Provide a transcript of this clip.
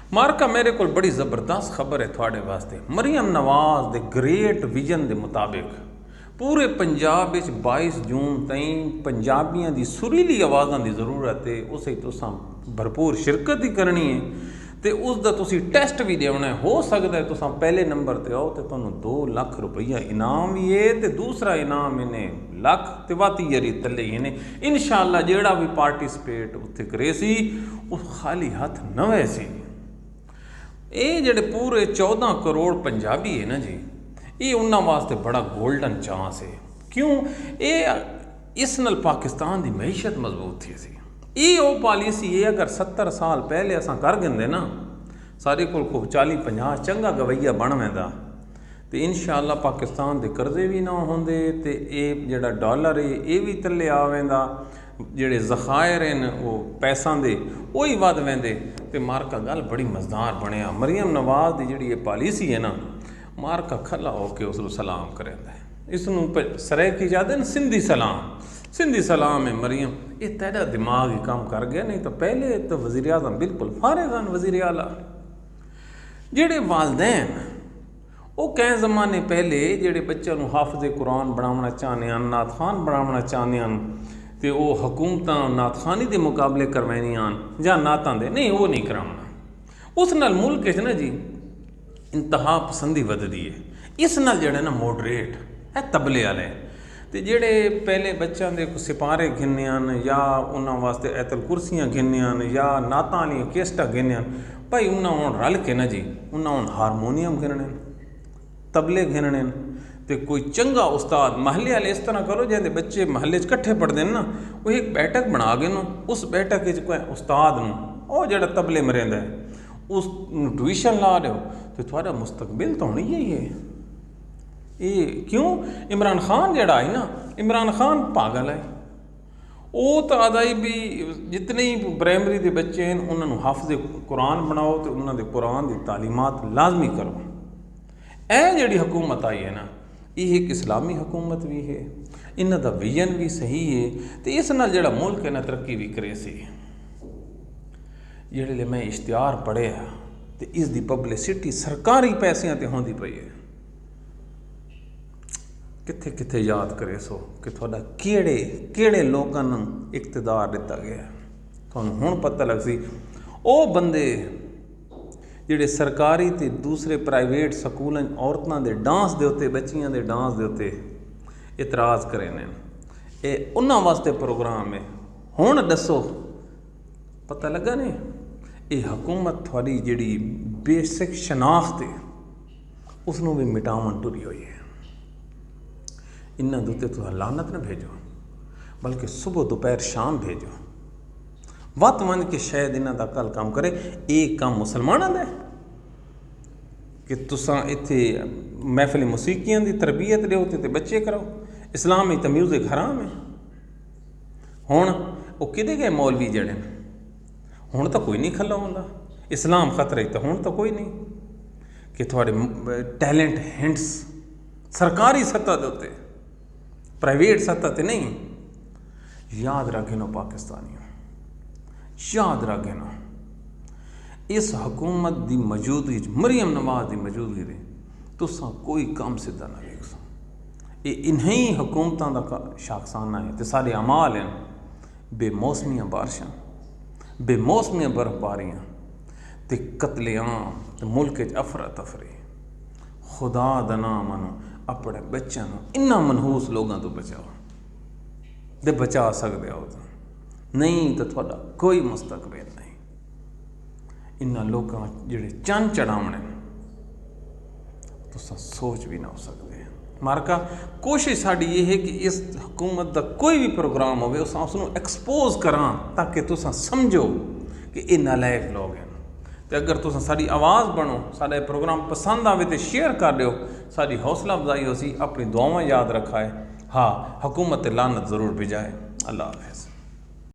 मार्का मेरे को बड़ी ज़बरदस्त खबर है थोड़े वास्ते। मरियम नवाज दे ग्रेट विजन के मुताबिक पूरे पंजाब 22 जून तई पंजाबियों की सुरीली आवाज़ों की जरूरत है। उस तुसां भरपूर शिरकत ही करनी है तो उसका तुसी टेस्ट भी देना है। हो सकता है तुसां पहले नंबर पर आओ तो तुहानूं 2 लाख रुपया इनाम भी है तो दूसरा इनाम इन्हें लाख ते वाती जरी तले इन्हें इंशाअल्लाह जेड़ा भी पार्टिसिपेट उत्थे करे सी वो खाली हाथ नवे सी। ये जेडे पूरे 14 करोड़ पंजाबी है ना जी, ये उन्होंने वास्ते बड़ा गोल्डन चांस है। क्यों? ये इस नाल पाकिस्तान की मैशत मजबूत थी सी। ये वो पॉलिसी है अगर 70 साल पहले अस कर देंगे ना, सारे को 40-50 चंगा गवैया बन वैंदा तो इंशाअल्लाह पाकिस्तान के कर्जे भी ना होंदे तो ये जेड़ा डॉलर है ये भी थले आ वैंदा, जेड़े ज़खायर हैं वो पैसा दे वो ही वध वेंदे तो मार्का गल बड़ी मज़ेदार बनया। मरियम नवाज की जी ये पॉलिसी है ना, मार्का खला होके उसको सलाम करेंदा है। इसनों सरे की जाते ना सिंधी सलाम है मरियम। ये तेरा दिमाग ही काम कर गया, नहीं तो पहले तो वज़ीर आज़म बिल्कुल फारिग हैं। वज़ीर आला जेड़े वालदैन वो कई ज़माने पहले जेड़े बच्चों को हाफिज़े कुरान बनाना चाहते हैं, नात खान बनाना चाहते हैं तो वो हुकूमत नातखानी के मुकाबले करवानियां या नातां दे नहीं, वो नहीं कराना। उस नाल मुल्क ना जी इंतहा पसंदी वधदी है। इस नाल जेड़ा ना मॉडरेट है तबले वाले तो जेड़े पहले बच्चों के सिपारे घिन्ने या उन्होंने वास्ते ऐतल कुर्सियाँ घिन्ने या नातां वाली केस्टा घिन्ने भाई उन्हें हुण रल के ना जी उन्हें हुण हारमोनीयम घिनने तबले घिनने तो कोई चंगा उस्ताद महल्ले वाले इस तरह करो जैसे बच्चे महल्ले कट्ठे पढ़ते हैं ना, वो एक बैठक बना के ना उस बैठक कोई उस्ताद और जड़ा तबले मरेंदा है उस ट्यूशन ला रहे हो तो थोड़ा मुस्तकबिल तो होनी यही है। ये क्यों? इमरान खान जड़ा है ना, इमरान खान पागल है। वो तो आदाई भी जितने ही प्राइमरी के बच्चे हैं उन्होंने हाफिज़े कुरान बनाओ तो उन्होंने कुरान की तालीमात लाजमी करो। ए जी हुकूमत आई है ना, ये एक इस्लामी हुकूमत भी है, इन्हों का विजन भी सही है तो इस नाल जेड़ा मुल्क है ना तरक्की भी करे सी। जेड़े मैं इश्तिहार पढ़िया तो इसकी पब्लिसिटी सरकारी पैसों ते होंदी पई है। किथे किथे याद करे सो कि थोड़ा केड़े केड़े लोगों को इकतदार दिता गया, तुहानूं हुण पता लग सी। वो बंदे जिहड़े सरकारी ते दूसरे प्राइवेट स्कूलों औरतों के डांस के उत्ते बच्चियों के डांस के उत्ते इतराज़ करे ने, ये उन्हां वास्ते प्रोग्राम है। हुण दसो पता लगा ने ये हुकूमत थोड़ी जिहड़ी बेसिक शनाख्त है उसनों भी मिटावन टुरी हुई है। इन्हां दे उत्ते तुसीं लानत न भेजो, बल्कि सुबह दोपहर शाम भेजो, वत मन के शायद इन्हों का कल काम करे। एक काम मुसलमानों का कि तुसां इत्थे महफिल मुसीकियां की तरबियत दो तो बच्चे कराओ। इस्लाम में तो म्यूजिक हराम है। हुण वो किदे गए मौलवी जड़े हुण तो कोई नहीं खला होंदा, इस्लाम खतरे तो हुण तो कोई नहीं कि थोड़े टैलेंट हिंट्स सरकारी सतह के उत्ते प्राइवेट सतह ते नहीं। याद रखे नो पाकिस्तानियों, याद रखे ना इस हुकूमत की मौजूदगी मरियम नवाज की मौजूदगी दे तुसां कोई काम सीधा ना वेख सो। ये इन्हीं हुकूमतों का शाखसाना है तो सारे अमाल हैं बेमौसमियाँ बारिशां, बेमौसमियाँ बर्फबारियाँ तो कतलेआम तो मुल्क अफरा तफरी। खुदा दा नाम मनो अपने बच्चों इन्ना मनहूस लोगों तो बचाओ तो बचा सकते हो, तो नहीं तो थोड़ा कोई मुस्तकबिल नहीं। इन्हों लोगों जिहड़े चंद चढ़ावने तो सोच भी ना हो सकते। मार्का कोशिश साड़ी ये है कि इस हुकूमत का कोई भी प्रोग्राम हो उसनों एक्सपोज करा ताकि तुम समझो कि ये नालायक लोग हैं। तो अगर तुम साड़ी आवाज़ बनो, साड़ा प्रोग्राम पसंद आवे तो शेयर कर दो, साड़ी हौसला अफजाई हो सी। अपनी दुआवां याद रखा है। हाँ, हुकूमत लानत ज़रूर भिजाए। अल्लाह हाफ़िज़।